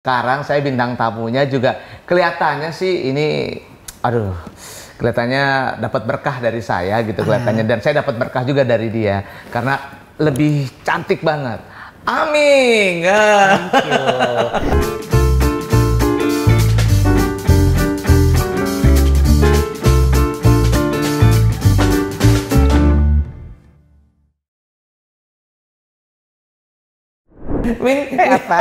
Sekarang saya bintang tamunya juga kelihatannya sih ini, aduh, kelihatannya dapat berkah dari saya gitu kelihatannya, dan saya dapat berkah juga dari dia karena lebih cantik banget. Aming. Thank you. Ming, apa?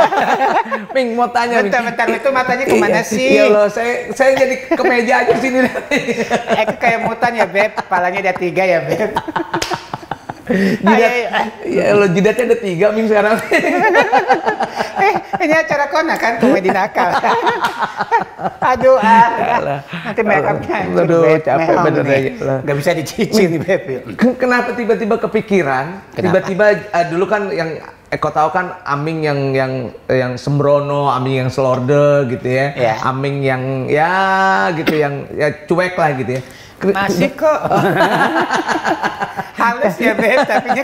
Ming mau tanya. Bentar, itu matanya kemana sih? Ya Allah, saya jadi ke meja aja sini. Kayak mutan ya Beb, kepalanya ada 3 ya Beb. Jidat, ya Allah, jidatnya ada 3 Ming sekarang. Ini acara Kona kan, komedi nakal. Aduh, nanti make upnya. Aduh, capek bener aja. Gak bisa dicicil nih Beb. Kenapa tiba-tiba kepikiran? Tiba-tiba dulu kan yang Eko tahu kan Aming yang sembrono, Aming yang selorde gitu ya. Yeah. Aming yang ya gitu yang ya cuek lah gitu ya. Masih kok. Halus ya Beb, tapi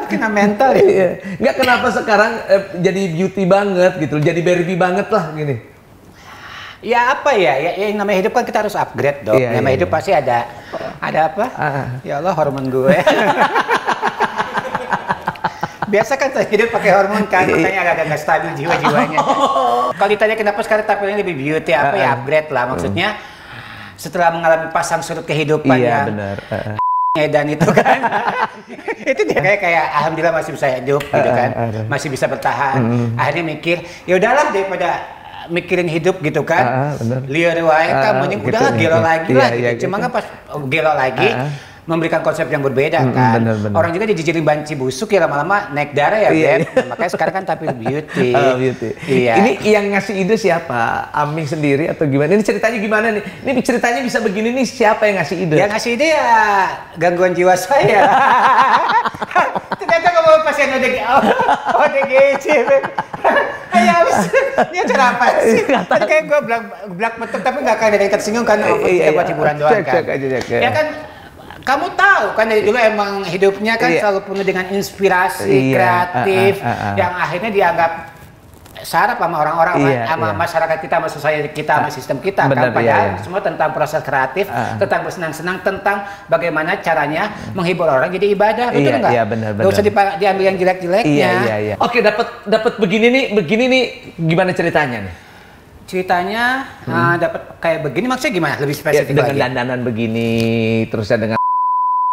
kena mental ya. Nggak, kenapa sekarang jadi beauty banget gitu, jadi Barbie banget lah gini. Ya apa ya, yang namanya hidup kan kita harus upgrade dong. Iya, namanya hidup pasti ada apa? Ya Allah, hormon gue. Biasa kan hidup pakai hormon kan, makanya agak-agak stabil jiwa-jiwanya. Kalau ditanya kenapa sekarang tampilnya lebih beauty, apa ya upgrade lah maksudnya. Setelah mengalami pasang surut kehidupan iya, yang benar. Edan itu kan, itu dia kayak alhamdulillah masih bisa hidup gitu kan, masih bisa bertahan. Akhirnya mikir, ya udahlah daripada mikirin hidup gitu kan, liar wae kamu ini udahlah gelo lagi lah. Cuma kan pas gelo lagi. Memberikan konsep yang berbeda kan. Bener. Orang juga dijijirin banci busuk ya lama-lama naik darah ya Beb. Nah, makanya sekarang kan tampil beauty. Beauty. Iya. Ini yang ngasih ide siapa? Aming sendiri atau gimana? Ini ceritanya gimana nih? Ini ceritanya bisa begini nih, siapa yang ngasih ide? Yang ngasih ide ya gangguan jiwa saya. Ternyata kamu pasien ODGJ Beb. Ayo ini acara apa sih? Tadi kayak gue belak betul tapi nggak kayak ada yang tersinggung kan. Buat hiburan doang kan. Ya kan. Kamu tahu kan dari dulu emang hidupnya kan selalu penuh dengan inspirasi kreatif yang akhirnya dianggap sarap sama orang-orang, sama masyarakat kita, sama society kita, sama sistem kita. Bener, kan padahal semua tentang proses kreatif, tentang bersenang-senang, tentang bagaimana caranya menghibur orang jadi ibadah, betul nggak? Iya, benar. Gak usah diambil yang jelek-jeleknya. Iya. Oke, dapat begini nih, gimana ceritanya nih? Ceritanya dapat kayak begini, maksudnya gimana? Lebih spesifik dengan lagi. Dengan dandanan begini, terusnya dengan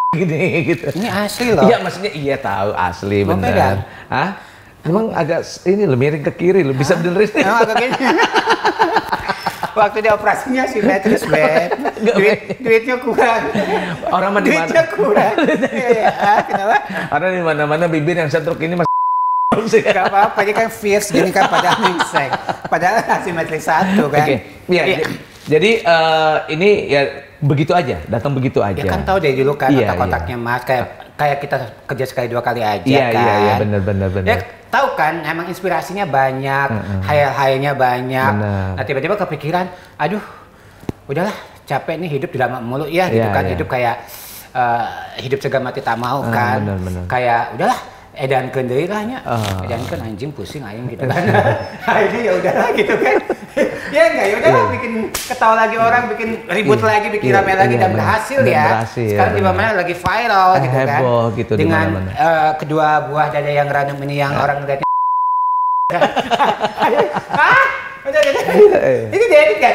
gini gitu. Ini asli loh. Iya, maksudnya iya tahu asli benar. Hah? Emang agak ini lo miring ke kiri lo bisa benerin. Emang agak gini. Waktu dia operasinya simetris Beb. Duitnya kurang. Orang mah di mana? Duitnya kurang. Kenapa? Orang di mana-mana bibir yang setruk ini masih gak apa-apa, ini kan fierce gini kan padahal ningsek. Padahal simetris 1 kan. Iya. Jadi ini ya begitu aja, datang begitu aja. Ya kan tahu dari dulu kan otak-otaknya Mas, kayak kita kerja sekali 2 kali aja kan. Iya, benar. Ya tahu kan, emang inspirasinya banyak, hayal-hayalnya banyak. Nah tiba-tiba kepikiran, aduh, udahlah capek nih hidup di lama mulu ya gitu kan. Hidup kayak hidup cegah mati tak mau kan. Kayak udahlah. Edankeun deui lah nya. Edankeun anjing pusing aing gitu kan. Akhirnya ya udahlah gitu kan. Ya enggak, ya udahlah bikin ketawa lagi orang, bikin ribut lagi, bikin rame lagi dan berhasil ya. Sekarang di mana lagi viral gitu kan. Heboh gitu dengan kedua buah dada yang random ini yang orang ngeliatnya. Ini dia kan.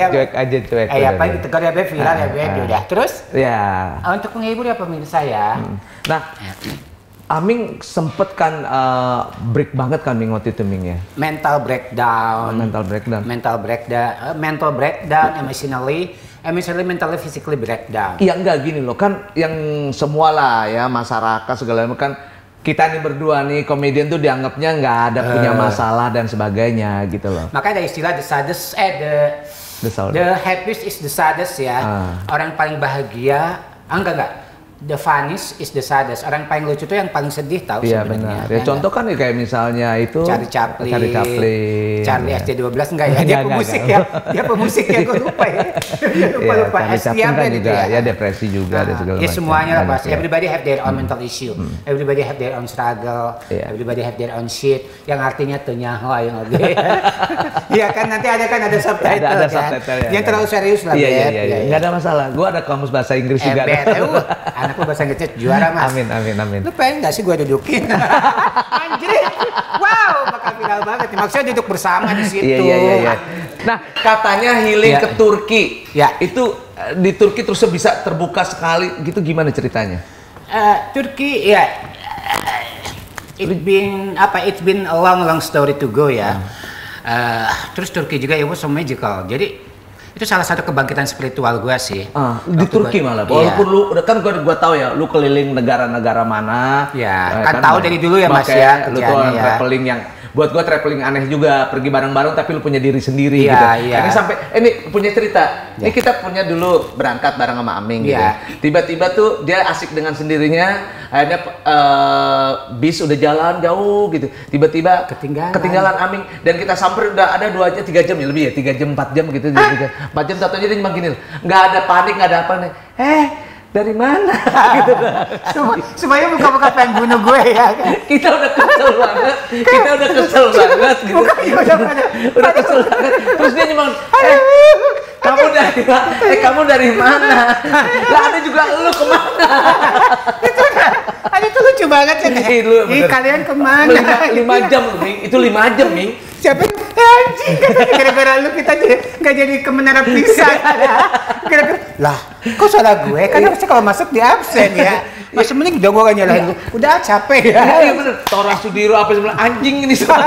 Cuek aja. Ya paling ditegur ya Beb, viral ya Beb, udah. Terus? Ya. Untuk menghibur ya pemirsa ya. Nah, Aming sempet kan break banget kan Ming waktu itu Ming ya? Mental breakdown, emotionally, mentally, physically breakdown. Iya enggak gini loh, kan yang semua lah ya masyarakat segala macam kan kita nih berdua nih komedian tuh dianggapnya nggak ada punya masalah dan sebagainya gitu loh. Makanya ada istilah the happiest is the saddest ya. Orang paling bahagia, enggak. the funniest is the saddest. Orang paling lucu tuh yang paling sedih tahu Iya sebenarnya. benar. Ya contoh kan kayak misalnya itu Charlie Chaplin, ya. Charlie ST12 enggak ya? Dia pemusik ya. Dia pemusik ya, gue lupa ya. Lupa. Charlie Chaplin kan gitu juga ya depresi juga dan segala ya macam. semuanya lah Banyak pasti. ya. Everybody have their own mental issue. Everybody have their own struggle. Everybody have their own shit. Yang artinya tenyaho yang oke. Iya kan nanti ada subtitle Ada kan. subtitle ya. Yang terlalu serius lah. Iya. Enggak ada masalah. Gua ada kamus bahasa Inggris juga. Anak lu bahasa Inggrisnya juara mas. Amin. Lu pengen gak sih gue dudukin? Anjir, wow, bakal viral banget. Maksudnya duduk bersama di situ. Iya. Nah, katanya healing ke Turki. Ya. Itu di Turki terus bisa terbuka sekali gitu, gimana ceritanya? Turki ya, it's been a long story to go ya. Terus Turki juga it was so magical. Jadi itu salah satu kebangkitan spiritual gue sih. Di Turki malah. Walaupun lu kan gua tahu ya, lu keliling negara-negara mana. Ya, kan tahu dari dulu ya Mas ya. Lu tuh traveling yang buat gua traveling aneh juga, pergi bareng-bareng tapi lu punya diri sendiri gitu. Iya. Ini sampai ini punya cerita. Ini kita punya dulu berangkat bareng sama Aming gitu. Tiba-tiba tuh dia asik dengan sendirinya, akhirnya bis udah jalan jauh gitu. Tiba-tiba ketinggalan Aming dan kita sampai udah ada 2 jam 3 jam ya lebih ya, 3 jam 4 jam gitu. 4 jam satunya dia cuma gini, nggak ada panik, nggak ada apa nih. Dari mana? Gitu. Semuanya buka-buka pengen bunuh gue ya kan? Kita udah kesel banget gitu. Udah kesel banget. Terus dia cuma kamu dari mana? Lah ada juga lu kemana? Itu lucu banget ya. Kalian kemana? 5 jam Ming. Itu 5 jam Ming. Siapa? Anjing, gara-gara lu kita nggak jadi ke Menara Pisa. Gara-gara lah, kok salah gue? Kan harusnya kalau masuk di absen ya. Masih mending dong gue gak nyalahin lu. Udah capek ya. Iya bener. Tora Sudiro apa sebelah anjing ini semua.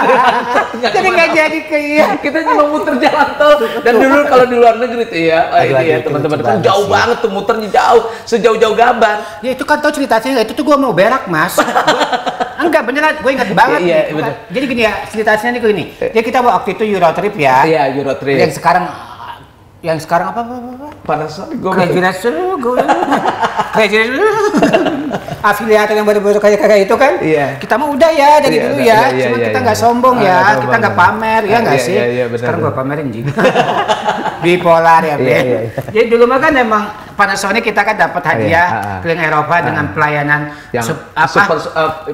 Jadi nggak jadi ke Kita cuma muter jalan tol. Dan dulu kalau di luar negeri tuh ya, ini ya teman-teman kan jauh banget tuh muternya jauh, sejauh-jauh Gaban. Ya itu kan tau ceritanya, itu tuh gue mau berak mas. Enggak beneran, gue ingat banget. Iya, bener. Jadi gini ya, ceritanya nih gini. Jadi kita waktu itu Eurotrip ya. Iya, Eurotrip. Yang sekarang apa? Panasonic gue. Afiliator yang baru-baru kayak itu kan? Iya. Kita mah udah ya dari dulu ya. Cuma kita nggak sombong ya, kita nggak pamer ya nggak sih? Sekarang gue pamerin juga. Bipolar ya, Ben. Jadi dulu mah kan emang Panasonic kita kan dapat hadiah keliling Eropa dengan pelayanan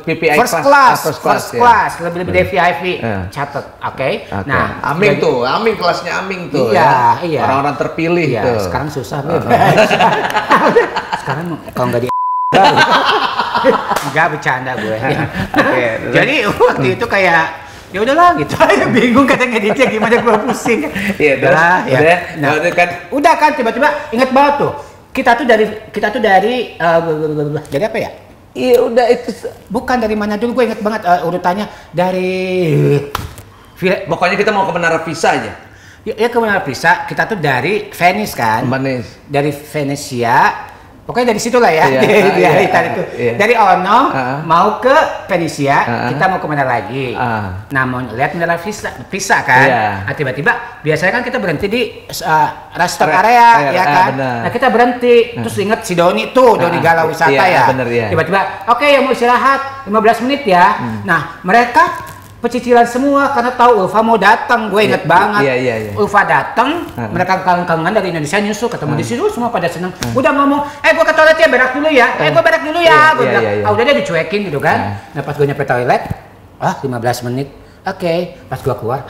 PPI first class, lebih dari VIP. Catat, oke? Nah, Aming tuh, kelasnya Aming tuh. Iya. Orang-orang terpilih tuh. Sekarang susah, Ben. Sekarang kalau nggak di enggak bercanda gue. Jadi waktu itu kayak ya udahlah gitu aja, bingung katanya ngeditnya gimana, gue pusing. Iya udah kan. Udah kan tiba-tiba ingat banget tuh. Kita tuh dari apa ya? Iya udah itu bukan dari mana dulu, gue inget banget urutannya dari pokoknya kita mau ke Menara Pisa aja. Ya ke Menara Pisa, kita tuh dari Venice kan. Dari Venesia. Pokoknya dari situ lah ya, dari Ono mau ke Venesia, kita mau ke mana lagi? Nah mau lihat Menara Pisa kan? Nah, tiba-tiba biasanya kan kita berhenti di rest area, ya kan? Nah kita berhenti, terus inget si Doni tuh, Doni Galau Wisata ya. Tiba-tiba, oke yang mau istirahat 15 menit ya. Nah mereka pecicilan semua karena tahu Ulfa mau datang, gue inget banget. Ulfa datang, mereka kangen-kangen dari Indonesia nyusul, ketemu di situ semua pada seneng. Udah ngomong, gue ke toilet ya, berak dulu ya. Gue berak dulu ya. Gue bilang, udah deh dicuekin gitu kan. Nah pas gue nyampe toilet, 15 menit. Oke, pas gue keluar,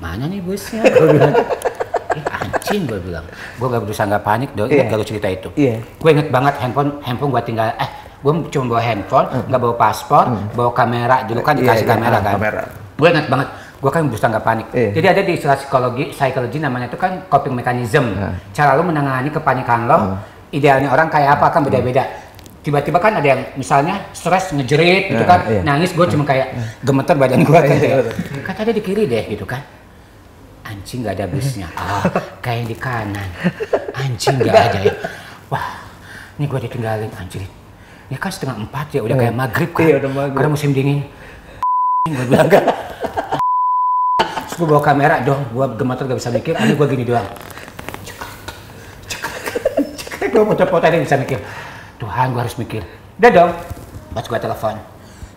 mana nih busnya? Gue bilang, anjing gue bilang. Gue gak berusaha gak panik dong, ingat gak cerita itu. Gue inget banget handphone gue tinggal, gue cuma bawa handphone, nggak bawa paspor, bawa kamera, dulu kan dikasih kamera kan. Gue ingat banget, gue kan berusaha nggak panik. Jadi ada di istilah psikologi namanya itu kan coping mechanism. Cara lo menangani kepanikan lo, idealnya orang kayak apa kan beda-beda. Tiba-tiba kan ada yang misalnya stres ngejerit gitu kan, nangis, gue cuma kayak gemeter badan gue kan. Kata dia di kiri deh gitu kan. Anjing nggak ada busnya, kayak di kanan. Anjing nggak ada ya. Wah, ini gue ditinggalin anjir. Ya kan 3:30 ya, udah kayak maghrib kan, karena musim dingin. Gue bilang kan, terus gue bawa kamera dong, gue gemeter gak bisa mikir, ini gue gini doang. Gue foto-foto aja bisa mikir. Tuhan, gue harus mikir. Udah dong. Pas gue telepon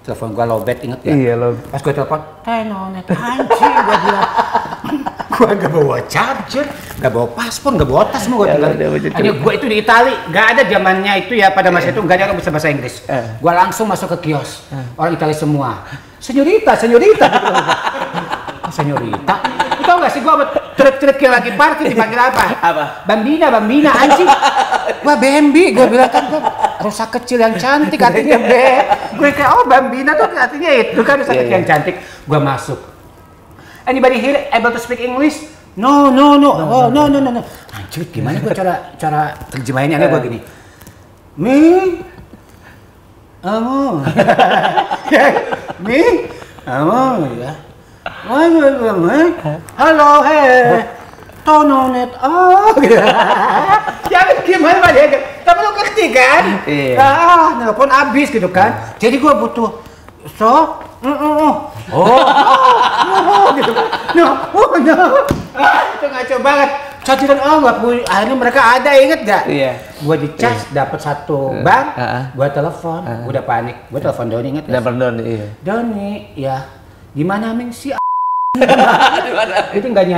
gue lowbat, inget gak? Iya lo. Pas gue telepon, Tenonet anjing, gue bilang. Gue gak bawa charger, gak bawa paspor, gak bawa tas, semua gue tinggalin. Hanya gue itu di Itali, gak ada zamannya itu ya pada masa itu gak ada yang bisa bahasa Inggris. Gue langsung masuk ke kios, orang Itali semua. Senyorita. Senyorita. Tau gak sih gue trip yang lagi party dipanggil apa? Bambina anjing. Wah Bambi, gue bilang kan gue rusa kecil yang cantik artinya gue kayak oh Bambina tuh artinya itu kan rusa kecil yang cantik. Gue masuk. Anybody here able to speak English? No. Oh no. Anjir gimana gue cara terjemahinnya gue gini. Ya. Halo, Tenonet, gitu. Ya gimana Pak dia? Tapi lo ngerti kan? Iya. Nelpon abis gitu kan. Jadi gua butuh gitu. No. Itu ngaco banget. Caciran nggak punya. Akhirnya mereka ada, inget gak? Iya. Gua dicas dapat satu bank, gua telepon, gua udah panik. Gua telepon Doni, inget gak? Telepon Doni, iya. Doni, ya. Gimana Ming si itu nggak ada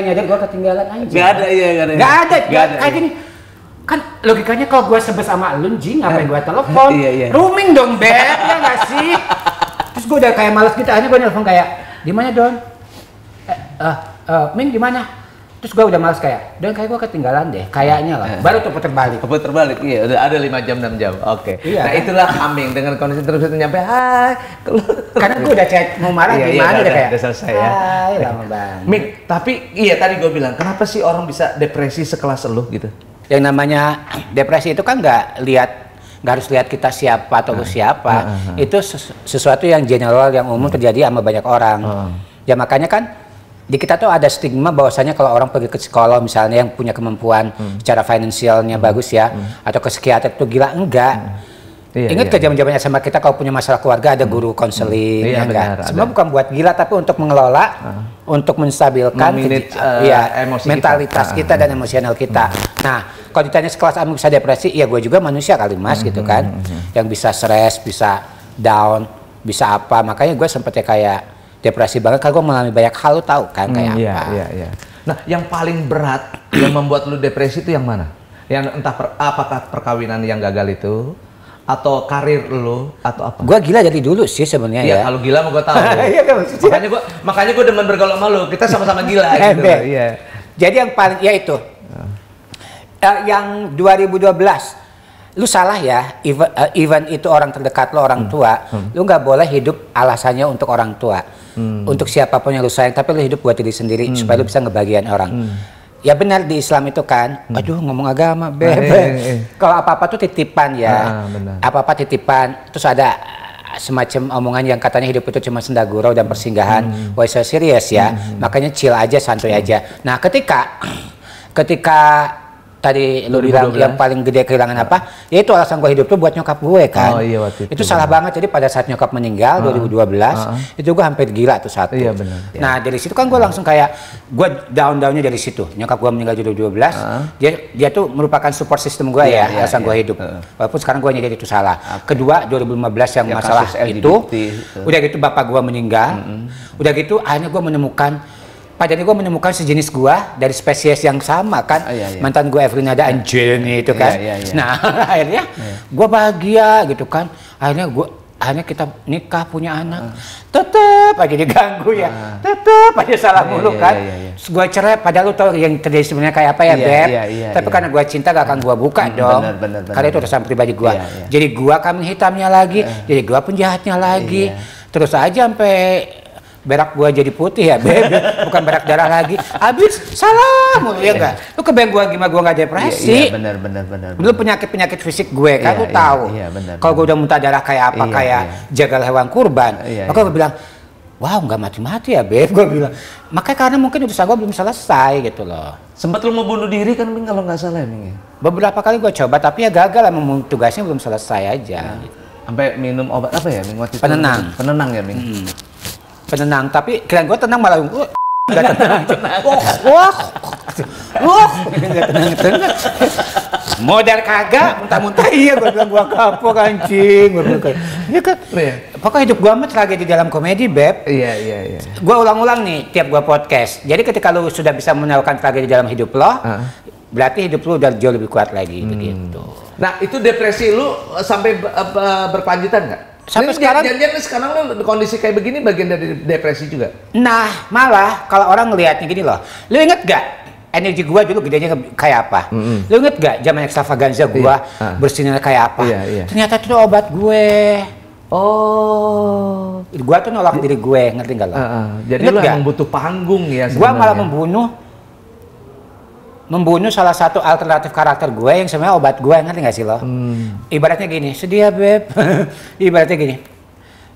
yang nyadar gue ketinggalan aja. Nggak ada. Kayak gini kan logikanya kalau gue sebes sama lu jing ngapain gue telepon? Roaming dong Beb, ya nggak sih? Terus gue udah kayak malas gitu, akhirnya gue nelfon kayak di mana Don? Ming di mana? Terus gue udah malas kayak, Don kayak gue ketinggalan deh, kayaknya lah. Baru tuh puter balik, iya udah ada 5 jam 6 jam. Oke. Iya, nah kan? Itulah Aming dengan kondisi terus itu nyampe hai. Karena gue udah chat mau marah gimana udah kayak. Udah selesai ya. Hai lama banget. Ming, tapi iya tadi gue bilang kenapa sih orang bisa depresi sekelas elu gitu? Yang namanya depresi itu kan nggak harus lihat kita siapa atau siapa. Itu sesuatu yang general yang umum terjadi sama banyak orang. Ya makanya kan di kita tuh ada stigma bahwasanya kalau orang pergi ke psikolog misalnya yang punya kemampuan secara finansialnya bagus ya, atau ke psikiater itu gila, enggak. Ingat ke zaman-zaman SMA kita kalau punya masalah keluarga ada guru konseling, ya enggak? Semua bukan buat gila tapi untuk mengelola, untuk menstabilkan mentalitas kita dan emosional kita. Nah, kalau ditanya sekelas Aming bisa depresi, ya gue juga manusia kali Mas gitu kan, yang bisa stres, bisa down, bisa apa. Makanya gue sempetnya kayak depresi banget karena gue mengalami banyak hal, lu tahu kan kayak apa. Iya. Nah, yang paling berat yang membuat lu depresi itu yang mana? Yang entah apakah perkawinan yang gagal itu atau karir lu atau apa? Gue gila dari dulu sih sebenarnya ya. Kalau gila mah gue tahu. makanya gue demen bergaul sama lu. Kita sama-sama gila gitu. Iya. Jadi yang paling ya itu. Yang 2012 lu salah ya, even itu orang terdekat lo, orang tua, lu nggak boleh hidup alasannya untuk orang tua, untuk siapapun yang lu sayang, tapi lu hidup buat diri sendiri supaya lu bisa ngebagian orang. Ya benar di Islam itu kan, aduh ngomong agama, kalau apa-apa tuh titipan ya, apa-apa titipan, terus ada semacam omongan yang katanya hidup itu cuma senda gurau dan persinggahan, why so serious ya, makanya chill aja, santuy aja. Nah ketika tadi lu bilang yang paling gede kehilangan apa? Ya itu alasan gue hidup tuh buat nyokap gue kan. Oh, iya, waktu itu salah banget. Jadi pada saat nyokap meninggal 2012 itu gue hampir gila tuh satu. Iya benar. Nah dari situ kan gue langsung kayak gue down-downnya dari situ. Nyokap gue meninggal 2012. Dia tuh merupakan support system gue alasan gue hidup. Walaupun sekarang gue nyadar itu salah. Kedua 2015 yang masalah itu. Udah gitu bapak gue meninggal. Udah gitu akhirnya gue menemukan. Padahal gue menemukan sejenis gua dari spesies yang sama kan, mantan gue Evelina ada Angelini itu kan. Nah akhirnya gue bahagia gitu kan. Akhirnya kita nikah punya anak, tetep aja diganggu ya, tetep aja salah mulu kan. Gue cerai, padahal lu tau yang terjadi sebenarnya kayak apa ya Beb. Tapi karena gue cinta gak akan gue buka dong. Karena itu urusan pribadi gue. Jadi gue kambing hitamnya lagi, jadi gue penjahatnya lagi. Terus aja sampai berak gua jadi putih ya Beb, bukan berak darah lagi. Abis salah mulu ya enggak? Lu kebayang gua gimana gak depresi? Benar. Lu penyakit fisik gue kan lu tahu. Kalau gua udah muntah darah kayak apa kayak jagal hewan kurban. Maka gua bilang, wow nggak mati-mati ya Beb, gua bilang. Makanya karena mungkin urusan gua belum selesai gitu loh. Sempat lu mau bunuh diri kan Ming kalau nggak salah Ming? Beberapa kali gua coba tapi ya gagal, emang tugasnya belum selesai aja. Sampai minum obat apa ya Ming? Penenang ya Ming? Penenang, tapi kira gue tenang malah gue nggak tenang. Modal kagak, muntah-muntah iya gue bilang gua kapok anjing. Gua bilang iya kan. Pokoknya hidup gua mah tragedi dalam komedi, Beb. Iya. Gua ulang-ulang nih tiap gua podcast. Jadi ketika lu sudah bisa menawarkan tragedi dalam hidup lo, berarti hidup lu udah jauh lebih kuat lagi begitu. Nah, itu depresi lu sampai berkelanjutan nggak? Sampai sekarang lu kondisi kayak begini bagian dari depresi juga? Nah, malah kalau orang ngelihatnya gini loh. Lu inget gak energi gua dulu gedenya kayak apa? Lu inget gak zaman extravaganza gua bersinar kayak apa? Iya. Ternyata itu obat gue. Oh. Gua tuh nolak diri gue, ngerti gak lo? Jadi lu emang butuh panggung ya sebenarnya. Gua malah membunuh salah satu alternatif karakter gue yang sebenarnya obat gue, ngerti gak sih lo? Ibaratnya gini, sedih ya Beb. Ibaratnya gini,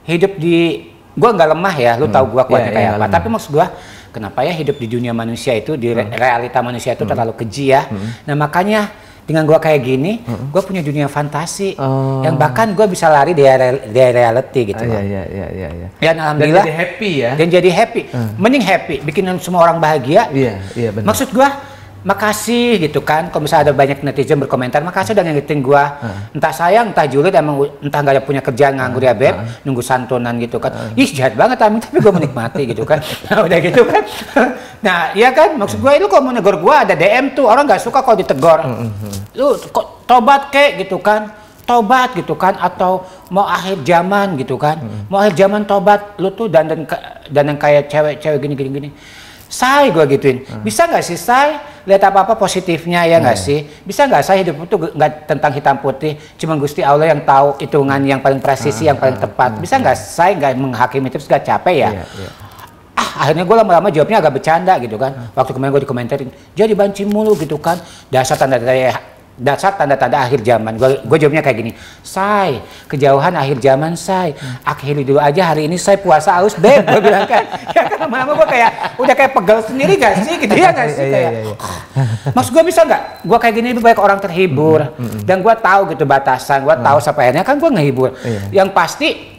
hidup di, gue nggak lemah ya, lu tahu gue kuatnya kayak apa. Tapi maksud gue, kenapa ya hidup di dunia manusia itu, di realita manusia itu terlalu keji ya. Nah makanya dengan gue kayak gini, gue punya dunia fantasi yang bahkan gue bisa lari dari reality gitu loh. Iya. Dan alhamdulillah. Dan jadi happy ya. Dan jadi happy. Mending happy, bikin semua orang bahagia. Iya benar. Maksud gue, makasih gitu kan. Kalau misalnya ada banyak netizen berkomentar, makasih udah ngingetin gue. Entah sayang, entah julid, emang entah nggak ada punya kerjaan nganggur ya Beb, nunggu santunan gitu kan. Ih jahat banget Amin, tapi gue menikmati gitu kan. Nah, udah gitu kan. Nah iya kan, maksud gue lu kalau mau negor gue ada DM tuh, orang nggak suka kalau ditegor. Lu kok tobat kek gitu kan. Tobat gitu kan, atau mau akhir zaman gitu kan. Mau akhir zaman tobat, lu tuh dan kayak cewek-cewek gini. Say gue gituin, bisa nggak sih Say lihat apa positifnya ya nggak sih? Bisa nggak Say hidup itu nggak tentang hitam putih, cuma Gusti Allah yang tahu hitungan yang paling presisi, yang paling tepat. Bisa nggak Say nggak menghakimi terus nggak capek ya? Akhirnya gue lama-lama jawabnya agak bercanda gitu kan. Waktu kemarin gue dikomentarin, jadi banci mulu gitu kan. Dasar tanda-tanda akhir zaman. Gue jawabnya kayak gini, Say, kejauhan akhir zaman Say, akhiri dulu aja hari ini Say puasa aus Beb. Gue bilang kan, ya kan lama-lama gue kayak udah kayak pegal sendiri gak sih, gitu ya gak sih kayak. Maksud gue bisa nggak? Gue kayak gini lebih baik orang terhibur dan gue tahu gitu batasan, gue tahu sampai akhirnya kan gue ngehibur. Yang pasti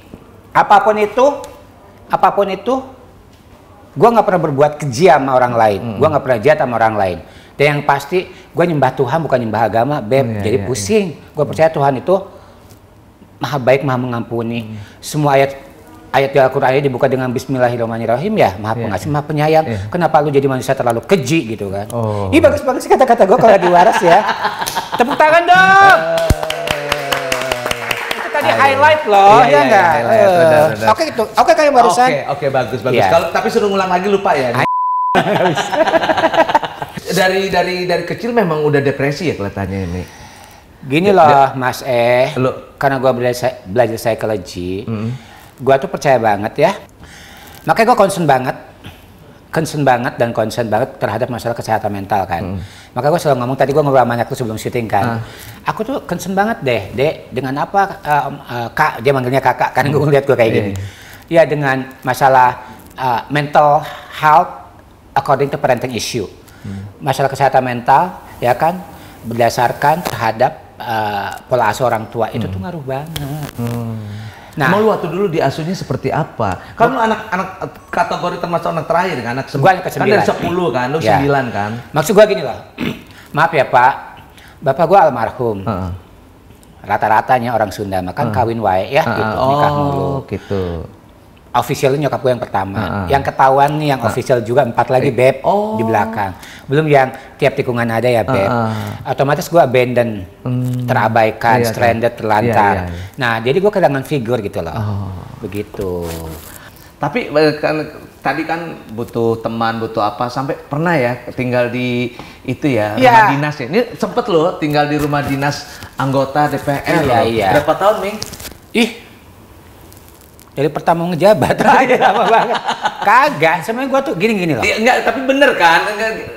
apapun itu, gue nggak pernah berbuat keji sama orang lain, gue nggak pernah jahat sama orang lain. Dan yang pasti gue nyembah Tuhan bukan nyembah agama Beb. Jadi pusing. Gue percaya Tuhan itu maha baik, maha mengampuni. Semua ayat di Al-Quran dibuka dengan Bismillahirrahmanirrahim ya, maha pengasih, maha penyayang. Kenapa lu jadi manusia terlalu keji gitu kan? Ih bagus banget sih kata-kata gue kalau lagi waras ya. Tepuk tangan dong. Itu tadi highlight loh, ya enggak? Oke kayak barusan. Oke bagus. Kalau tapi suruh ngulang lagi lupa ya. Dari kecil memang udah depresi ya kelihatannya ini. Gini loh Mas karena gue belajar psikologi, gue tuh percaya banget ya. Makanya gue concern banget terhadap masalah kesehatan mental kan. Makanya gue selalu ngomong, tadi gue ngobrol sama anakku sebelum syuting kan. Aku tuh concern banget Dek, dengan apa Kak, dia manggilnya kakak kan, gue ngeliat gue kayak gini. Ya dengan masalah mental health according to parenting issue. Masalah kesehatan mental ya kan berdasarkan terhadap pola asuh orang tua itu tuh ngaruh banget. Nah, mau lu waktu dulu diasuhnya seperti apa? Kan lu anak kategori termasuk anak terakhir kan, anak kan dari 10 kan, lu 9 kan. Maksud gua gini loh. Maaf ya Pak, bapak gua almarhum. Rata-ratanya orang Sunda makan kawin wae ya gitu, nikah mulu. Gitu. Officialnya nyokap gue yang pertama, yang ketahuan nih yang official juga 4 lagi Beb di belakang. Belum yang tiap tikungan ada ya Beb. Otomatis gue abandon, terabaikan, stranded, terlantar. Nah jadi gue kehilangan figur gitu loh. Begitu. Tapi kan tadi kan butuh teman, butuh apa, sampai pernah ya tinggal di itu ya, rumah dinas ya. Ini sempet loh tinggal di rumah dinas anggota DPR loh. Berapa tahun Ming? Dari pertama ngejabat aja lama banget. Kagak, sebenarnya gua tuh gini loh. Enggak, tapi bener kan?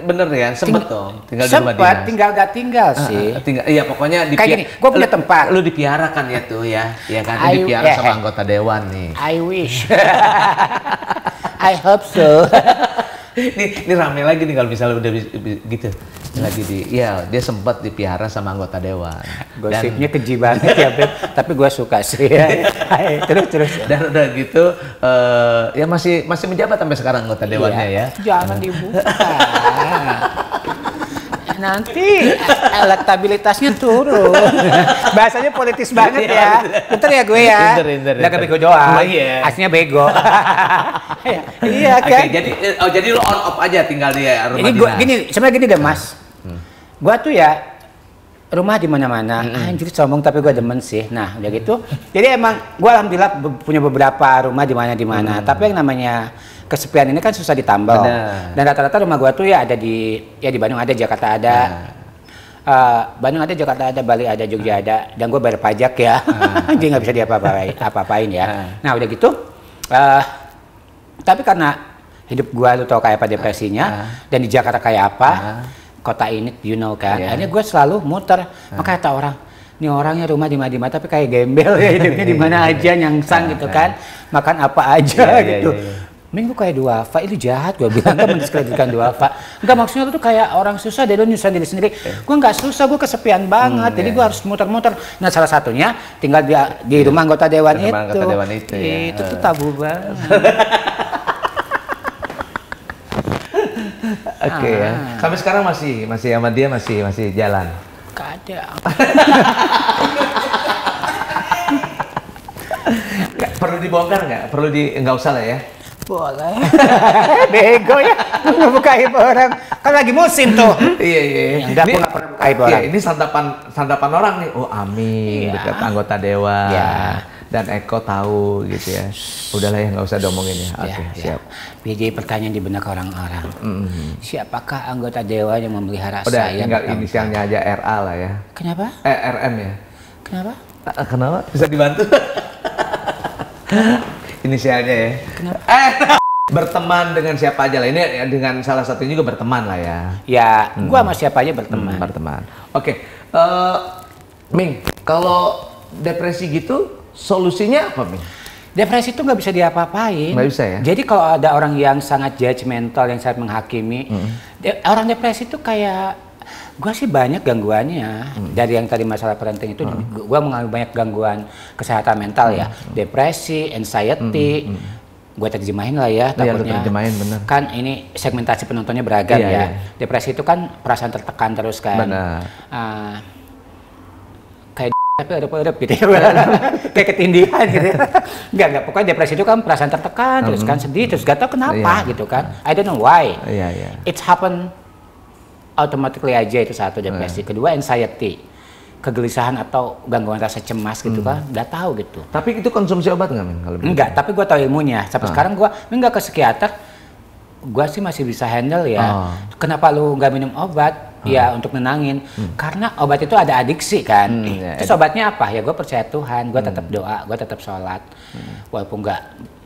Bener ya, sempet dong tinggal di rumah dinas. Sempet, tinggal gak tinggal sih. Iya pokoknya kayak gini, gua punya tempat. Lu dipiara kan ya tuh ya. Iya kan, lu dipiara sama anggota dewan nih. I wish. I hope so. Ini rame lagi nih kalau misalnya udah gitu. Lagi dia sempat dipiara sama anggota dewan. Gosipnya keji banget ya Beb, tapi gue suka sih ya. Terus. Dan udah gitu ya masih menjabat sampai sekarang anggota dewannya ya. Jangan dibuka. nanti elektabilitasnya turun. Bahasanya politis banget ya. Pinter ya gue ya. Pinter. Nggak bego doang. Aslinya bego. Iya kan. Jadi lu on off aja tinggal di rumah ini dinas. Sebenarnya gini deh Mas. Gua tuh ya rumah di mana-mana. Anjir sombong tapi gua demen sih. Nah, udah gitu. Jadi emang gua alhamdulillah punya beberapa rumah di mana-mana. Tapi yang namanya kesepian ini kan susah ditambal. Dan rata-rata rumah gua tuh ya ada di Bandung ada, Jakarta ada. Bandung ada, Jakarta ada, Bali ada, Jogja ada. Dan gua bayar pajak ya. Jadi nggak bisa diapa-apain ya. Nah, udah gitu. Tapi karena hidup gua lu tau kayak apa depresinya, dan di Jakarta kayak apa, kota ini you know kan, akhirnya gua selalu muter. Makanya kata orang, ini orangnya rumah di mana tapi kayak gembel ya, hidupnya di mana aja nyangsang gitu kan, makan apa aja gitu. Minggu kayak duafa, itu jahat gua bilang, kan mendiskreditkan duafa. Enggak, maksudnya lu tuh kayak orang susah deh, lu nyusahin diri sendiri. Gua nggak susah, gua kesepian banget, jadi gua harus muter-muter. Nah, salah satunya tinggal di rumah anggota dewan itu. Itu tuh tabu banget. Oke ya. Sampai sekarang masih sama dia masih jalan. Gak ada. Perlu dibongkar nggak? Nggak usah lah ya. Boleh. Bego ya. Ngebuka aib orang. Kan lagi musim tuh. Iya. Enggak, aku nggak pernah buka aib orang. Ini santapan orang nih. Oh, Amin dekat anggota dewan. Dan Eko tahu gitu ya. Udahlah ya, nggak usah diomongin ya. Oke, siap. Jadi pertanyaan di benak orang-orang. Siapakah anggota dewan yang memelihara Udah, saya? tinggal inisialnya aja RA lah ya. Kenapa? RM ya. Kenapa? Kenapa? Bisa dibantu? Inisialnya ya. Kenapa? Berteman dengan siapa aja lah. Ini dengan salah satunya juga berteman lah ya. Ya, gua sama siapa aja berteman. Berteman. Oke. Ming, kalau depresi gitu solusinya apa, Ming? Depresi itu nggak bisa diapa-apain. Nggak bisa ya? Jadi kalau ada orang yang sangat judgmental, yang sangat menghakimi, orang depresi itu kayak, gua sih banyak gangguannya. Dari yang tadi masalah parenting itu, gua mengalami banyak gangguan kesehatan mental ya. Depresi, anxiety, gua terjemahin lah ya takutnya. Terjemahin bener. Kan ini segmentasi penontonnya beragam ya. Depresi itu kan perasaan tertekan terus kan. Benar. Tapi ada gitu ya, kayak ketindihan gitu ya. Enggak, pokoknya depresi itu kan perasaan tertekan, terus kan sedih, terus gak tau kenapa gitu kan. I don't know why. It's happen automatically aja, itu satu depresi. Kedua anxiety, kegelisahan atau gangguan rasa cemas gitu kan, gak tahu gitu. Tapi itu konsumsi obat nggak, Ming? Enggak, tapi gue tahu ilmunya. Sampai sekarang gue nggak ke psikiater, gue sih masih bisa handle ya. Kenapa lu nggak minum obat? Ya untuk nenangin, karena obat itu ada adiksi kan. Terus obatnya apa? Ya gue percaya Tuhan, gue tetap doa, gue tetap sholat, walaupun nggak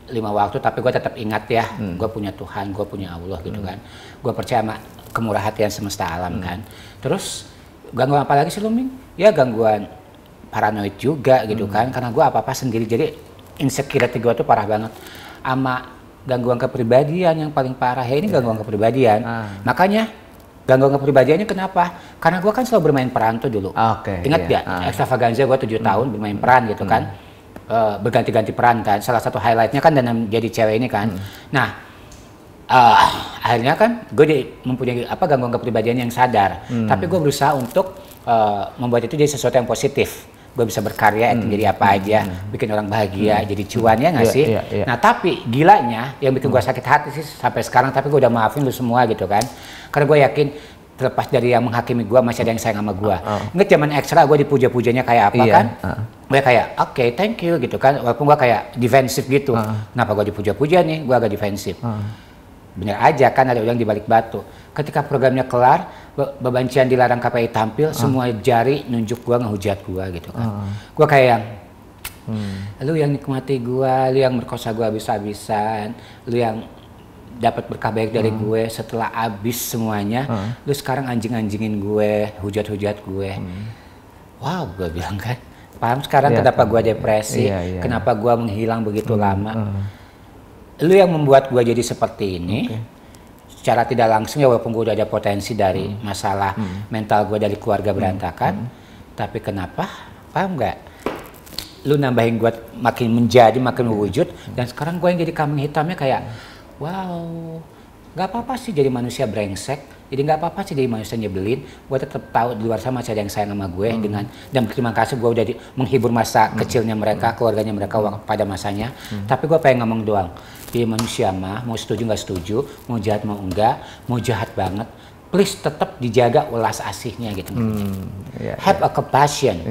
5 waktu, tapi gue tetap ingat ya, gue punya Tuhan, gue punya Allah gitu kan. Gue percaya sama kemurah hatian semesta alam kan. Terus gangguan apa lagi sih lu, Ming? Ya gangguan paranoid juga gitu kan, karena gue apa-apa sendiri, jadi insecurity gue tuh parah banget. Sama gangguan kepribadian yang paling parah ya, ini gangguan kepribadian. Makanya gangguan kepribadiannya kenapa? Karena gue kan selalu bermain peran tuh dulu. Ingat gak? Extravaganza gue 7 tahun bermain peran gitu kan. Berganti-ganti peran kan. Salah satu highlightnya kan dan jadi cewek ini kan. Nah, akhirnya kan gue mempunyai gangguan kepribadian yang sadar. Tapi gue berusaha untuk membuat itu jadi sesuatu yang positif. Gue bisa berkarya, jadi apa aja, bikin orang bahagia, jadi cuan ya nggak sih? Nah tapi gilanya yang bikin gue sakit hati sih sampai sekarang, tapi gue udah maafin lu semua gitu kan. Karena gue yakin terlepas dari yang menghakimi gue, masih ada yang sayang sama gue. Ingat zaman ekstra gue dipuja-pujanya kayak apa kan? Gue kayak oke, thank you gitu kan, walaupun gue kayak defensif gitu. Kenapa gue dipuja-puja nih, gue agak defensif. Bener aja kan, ada udang di balik batu. Ketika programnya kelar, bebancian dilarang KPI tampil, semua jari nunjuk gua, ngehujat gua gitu kan. Gua kayak yang, lu yang nikmati gua, lu yang merkosa gua habis-habisan, lu yang dapat berkah baik dari gue setelah abis semuanya, lu sekarang anjing-anjingin gue, hujat-hujat gue. Wow, gua bilang kan, paham sekarang kenapa gua depresi, kenapa gua menghilang begitu lama. Lu yang membuat gue jadi seperti ini, secara tidak langsung ya, walaupun gue udah ada potensi dari masalah mental gue dari keluarga berantakan, tapi kenapa, paham nggak? Lu nambahin gue makin menjadi, makin mewujud, dan sekarang gue yang jadi kambing hitamnya kayak, wow, nggak apa-apa sih jadi manusia brengsek, Jadi nggak apa-apa sih dia manusia nyebelin. Gue tetap tahu di luar sana masih ada yang sayang sama gue dengan dan berterima kasih gue udah menghibur masa kecilnya mereka, keluarganya mereka pada masanya. Tapi gue pengen ngomong doang. Dia manusia mah, mau setuju nggak setuju, mau jahat mau enggak, mau jahat banget. Please tetap dijaga welas asihnya gitu. Have a compassion.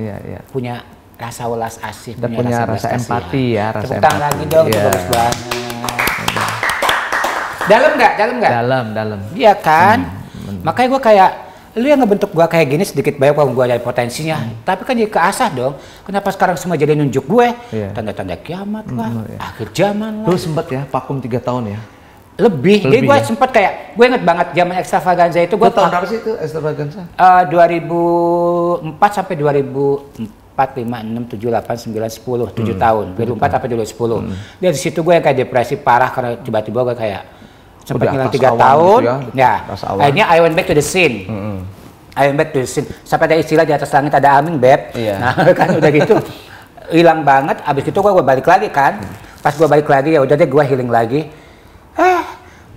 Punya rasa welas asih, punya rasa empati ya, rasa tepuk tangan lagi dong, itu bagus banget. Dalam nggak? Dalam. Iya kan? Makanya gue kayak, lu yang ngebentuk gue kayak gini sedikit banyak kalau gue ada potensinya. Tapi kan jadi keasah dong. Kenapa sekarang semua jadi nunjuk gue? Tanda-tanda kiamat lah, akhir zaman lah. Lu sempet ya vakum 3 tahun ya? Lebih. Jadi gue sempet kayak, gue inget banget zaman Extravaganza itu gue tahun berapa sih itu Extravaganza? 2004 sampai 2004, 5, 6, 7, 8, 9, 10, 7 tahun. 2004 sampai 2010. Dari situ gue yang kayak depresi parah karena tiba-tiba gue kayak sempat ngilang 3 tahun. Gitu ya. Akhirnya I went back to the scene. I went back to the scene. Sampai ada istilah di atas langit ada amin, Beb. Nah kan udah gitu. Hilang banget. Abis itu gue balik lagi kan. Pas gue balik lagi ya udah deh gue healing lagi.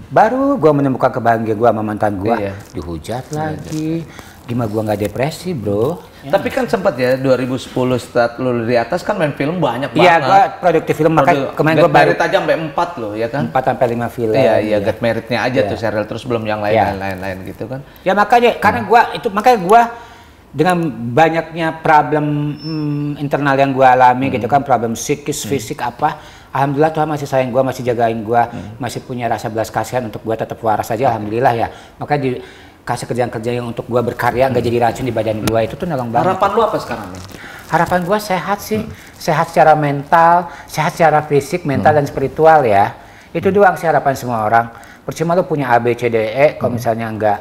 Baru gue menemukan kebahagiaan gue sama mantan gue. Dihujat lagi. Gimana gue nggak depresi, bro? Tapi kan sempat ya 2010 setelah lu di atas kan main film banyak banget. Iya, gue produktif film makanya kemarin gue baru aja sampai 4 loh, ya kan? 4 sampai 5 film. Iya, Get Married-nya aja tuh serial terus belum yang lain-lain gitu kan. Ya makanya karena makanya gue dengan banyaknya problem internal yang gue alami gitu kan, problem psikis, fisik apa. Alhamdulillah Tuhan masih sayang gue, masih jagain gue, masih punya rasa belas kasihan untuk gue tetap waras aja, alhamdulillah ya. Makanya kasih kerjaan-kerjaan yang untuk gue berkarya nggak jadi racun di badan gue itu tuh nolong banget. Harapan lu apa sekarang nih? Harapan gue sehat sih, sehat secara mental, sehat secara fisik, mental dan spiritual ya. Itu doang sih harapan semua orang. Percuma lu punya A, B, C, D, E, kalau misalnya nggak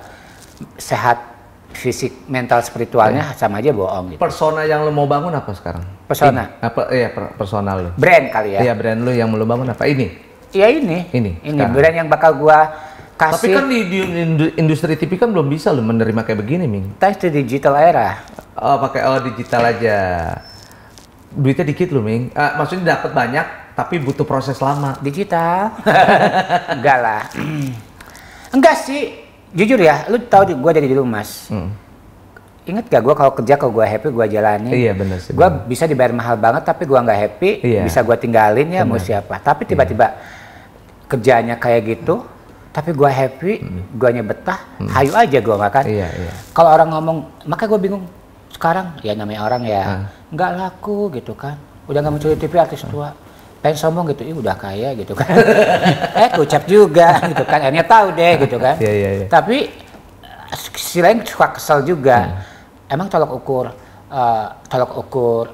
sehat fisik, mental, spiritualnya sama aja bohong. Gitu. Persona yang lu mau bangun apa sekarang? Persona? Persona lu. Brand kali ya? Iya brand lu yang mau lu bangun apa? Ini? Iya ini. Ini brand yang bakal gue kasih. Tapi kan di industri TV kan belum bisa lo menerima kayak begini, Ming. Thanks to digital era. Oh, pakai digital aja. Duitnya dikit lo, Ming. Maksudnya dapat banyak, tapi butuh proses lama. Digital? Enggak lah. Enggak sih. Jujur ya, lu tahu gue dari dulu, Mas. Ingat gak gue kalau kerja, kalau gue happy, gue jalani. Iya benar sih. Gue bisa dibayar mahal banget, tapi gue nggak happy. Bisa gue tinggalin ya, mau siapa. Tapi tiba-tiba kerjanya kayak gitu. Tapi gue happy, gue betah, hayu aja gue makan. Kalau orang ngomong, makanya gue bingung sekarang, ya namanya orang ya, nggak laku gitu kan. Udah nggak muncul di TV artis tua, pengen sombong gitu, udah kaya gitu kan. Ucap juga gitu kan, akhirnya tahu deh gitu kan. Tapi sisi lain suka kesel juga. Emang tolok ukur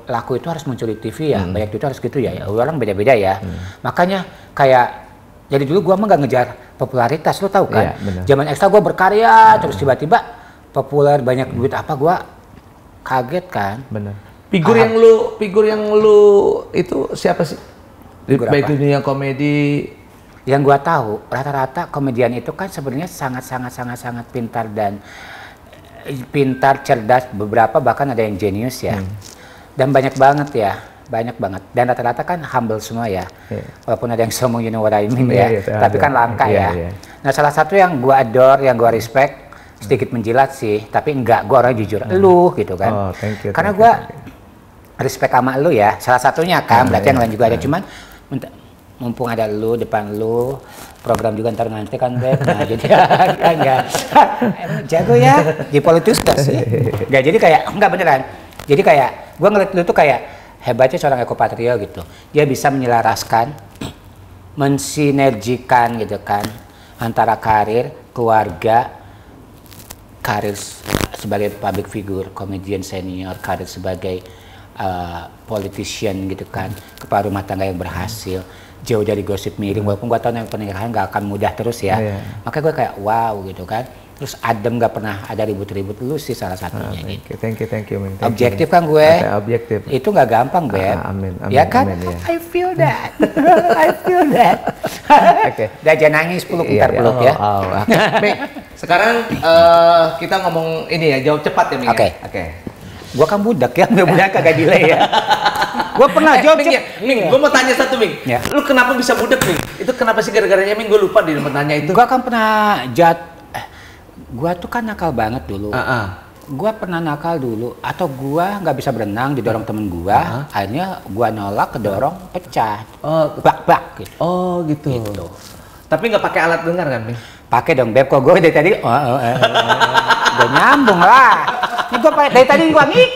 laku itu harus muncul di TV ya, banyak itu harus gitu ya. Orang beda-beda ya. Makanya kayak jadi dulu gue mah nggak ngejar popularitas, lo tau kan? Zaman Ekstra gue berkarya, terus tiba-tiba populer, banyak duit apa, gue kaget kan? Bener. Figur yang lu itu siapa sih? Baik dunia komedi. Yang gue tahu rata-rata komedian itu kan sebenarnya sangat pintar dan cerdas, beberapa bahkan ada yang jenius ya. Dan banyak banget ya. Banyak banget dan rata-rata kan humble semua ya, walaupun ada yang sombong, you know what I mean ya, tapi kan langka ya. Nah salah satu yang gue adore, yang gue respect, sedikit menjilat sih, tapi enggak, gue orangnya jujur, lu gitu kan. Karena gue respect sama lu ya, salah satunya kan, berarti yang lain juga ada, cuman mumpung ada lu, depan lu, program juga ntar nanti kan Beb, nah jadi enggak, jago ya, di politik gak sih? Enggak, jadi kayak, enggak beneran, jadi kayak, gue ngeliat lu tuh kayak, hebatnya seorang ekopatrio gitu. Dia bisa menyelaraskan, mensinergikan gitu kan antara karir, keluarga, karir sebagai public figure, komedian senior, karir sebagai politician gitu kan, kepala rumah tangga yang berhasil, jauh dari gosip miring. Walaupun gua tahu yang pernikahan gak akan mudah terus ya. Makanya gue kayak wow gitu kan. Terus adem, gak pernah ada ribut-ribut, lu sih salah satunya gitu. Thank you, man. Objektif kan gue. Objektif. Itu gak gampang, Beb. Amin. Ya kan? I feel that. Udah jangan nangis, peluk peluk ya. Ming, sekarang kita ngomong ini ya, jawab cepat ya, Ming. Oke. Gua kan budak ya, mudah-mudahan kagak delay ya. Gua pernah jawab Ming, gue mau tanya satu, Ming. Lu kenapa bisa budak, Ming? Itu kenapa sih gara-garanya, Ming? Gue lupa di pertanyaan itu. Gua kan pernah Gua tuh kan nakal banget dulu. Gua pernah nakal dulu, atau gua nggak bisa berenang didorong temen gua, akhirnya gua nolak, kedorong, pecah. Bak gitu. Oh gitu. Tapi nggak pakai alat dengar kan, Ming? Pakai dong, Beb. Kok gua dari tadi udah nyambung lah. Ini gua dari tadi gua ngik,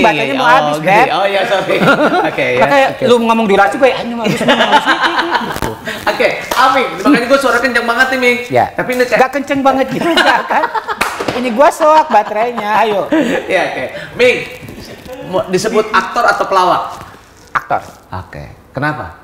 baterainya mau habis, Beb. Oh iya, sorry. Oke ya. Makanya lu ngomong durasi gua, ini mau habis gitu. Oke, Aming, makanya gua suara kenceng banget nih, Ming. Ya. Tapi ini nggak kenceng banget juga kan. Ini gua soak baterainya, ayo. Iya, oke. Ming, mau disebut aktor atau pelawak? Aktor. Oke. Kenapa?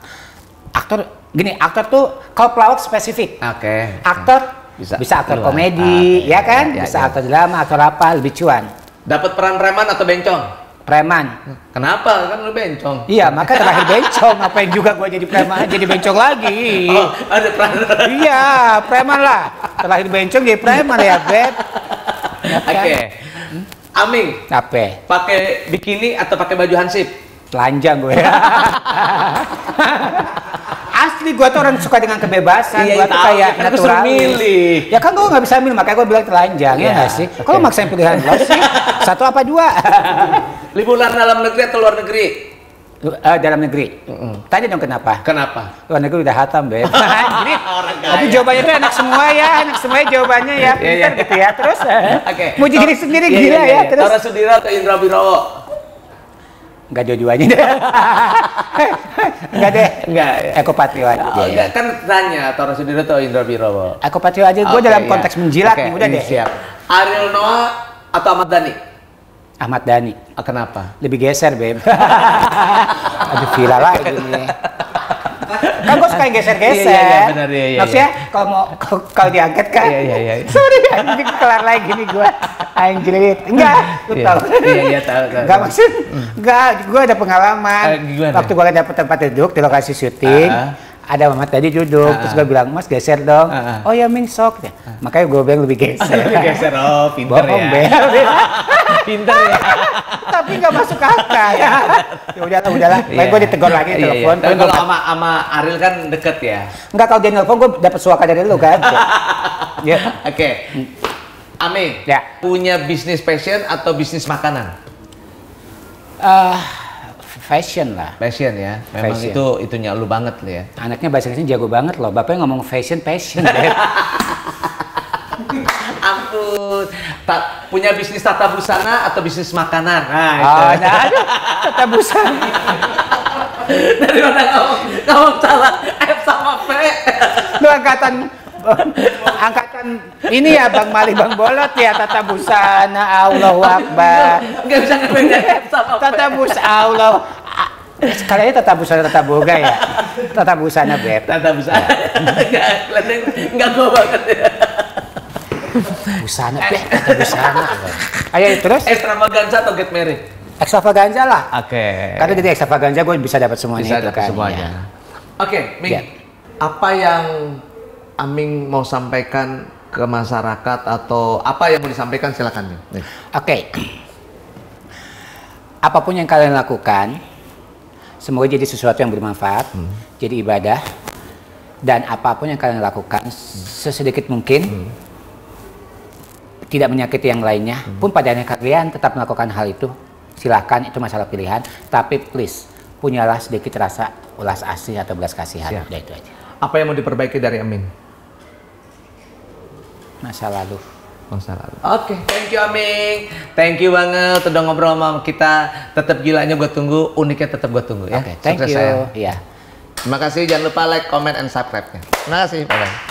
Aktor, gini, aktor tuh kalau pelawak spesifik. Oke. Aktor bisa aktor komedi, ya kan? Bisa aktor drama, aktor apa, lebih cuan. Dapat peran preman atau bencong? Preman. Kenapa? Kan lu bencong. Iya, maka terakhir bencong. Ngapain juga gua jadi preman, jadi bencong lagi. Oh, ada peran. Iya, preman lah. Terakhir bencong jadi preman ya, Beb. Oke. Aming, Apa? pakai bikini atau pakai baju hansip? Telanjang gue. Asli gue tuh orang suka dengan kebebasan. Gue tuh kayak naturalis. Ya kan gue nggak bisa milih, makanya gue bilang telanjang, ya nggak sih? Kalau maksain pilihan lo sih, satu apa dua? Liburan dalam negeri atau luar negeri? Dalam negeri. Tanya dong kenapa? Kenapa? Luar negeri udah hatam, Beb. Jadi, tapi jawabannya tuh enak semua ya, enak semuanya jawabannya ya. Pintar gitu ya. Terus, muji diri sendiri gila ya. Terus. Tora Sudiro atau Indra Wirowo? Enggak dua-duanya deh. Enggak deh. Enggak. Eko Patrio aja. Oh, enggak, kan tanya Tora Sudiro atau Indra Wirowo? Eko Patrio aja. Gue dalam konteks menjilat nih, udah deh. Siap. Ariel Noah atau Ahmad Dhani? Ahmad Dhani. Kenapa? Lebih geser, Beb. Aduh, gila lagi nih. Kan gue suka yang geser-geser. Iya, benar, iya. Maksudnya kalau diangkat kan. Iya. Sorry, anjing kelar lagi nih gue. Anjlit. Enggak, lu tahu. Iya, tahu. Enggak maksud. Enggak, gue ada pengalaman. Gimana? Waktu gue dapet tempat duduk di lokasi syuting. Ada Mama tadi duduk, terus gue bilang, Mas geser dong. Oh ya Ming sok. Makanya gue bilang lebih geser. Geser, oh pinter bohong, ya. Pinter ya. Tapi nggak masuk akal ya. Ya udahlah. Lain gue ditegur lagi telepon. Tapi kalau sama Ariel kan deket ya. Enggak, kalau dia nelfon gue dapet suaka dari lu kan. Ya. Oke. Aming. Ya. Punya bisnis fashion atau bisnis makanan? Fashion lah. Fashion ya. Memang fashion. itunya lu banget lu ya. Anaknya bahasa Inggrisnya jago banget loh. Bapaknya ngomong fashion. Ampun. Punya bisnis tata busana atau bisnis makanan? Nah, itu. Tata busana. Dari mana kamu salah F sama P? Lu angkatan ini ya Bang Mali Bang Bolot ya, tata busana, Allahu Akbar. Enggak bisa ngebedain F sama P. Tata busana, Allah. Sekalian tata busana tata boga ya. Tata busana, Beb. Tata busana. Enggak gua banget ya. Busana, Beb. Tata busana. Ayo terus. Extravaganza atau get married? Extravaganza lah. Oke. Karena jadi extravaganza gue bisa dapat semuanya Bisa itu dapat kan. semuanya. Ya. Oke, Ming. Ya. Apa yang Aming mau sampaikan ke masyarakat atau apa yang mau disampaikan silakan Ming. Oke. Apapun yang kalian lakukan, semoga jadi sesuatu yang bermanfaat, jadi ibadah, dan apapun yang kalian lakukan sesedikit mungkin tidak menyakiti yang lainnya, pun pada akhirnya kalian tetap melakukan hal itu, silahkan, itu masalah pilihan, tapi please punyalah sedikit rasa ulas asih atau belas kasihan. Udah itu aja. Apa yang mau diperbaiki dari Aming? Masa lalu. Oke, thank you Aming. Thank you banget udah ngobrol sama kita. Tetap gilanya gue tunggu, uniknya tetap gue tunggu ya. Oke, thank you. Iya. Terima kasih, jangan lupa like, comment, and subscribe-nya. Terima kasih, bye-bye.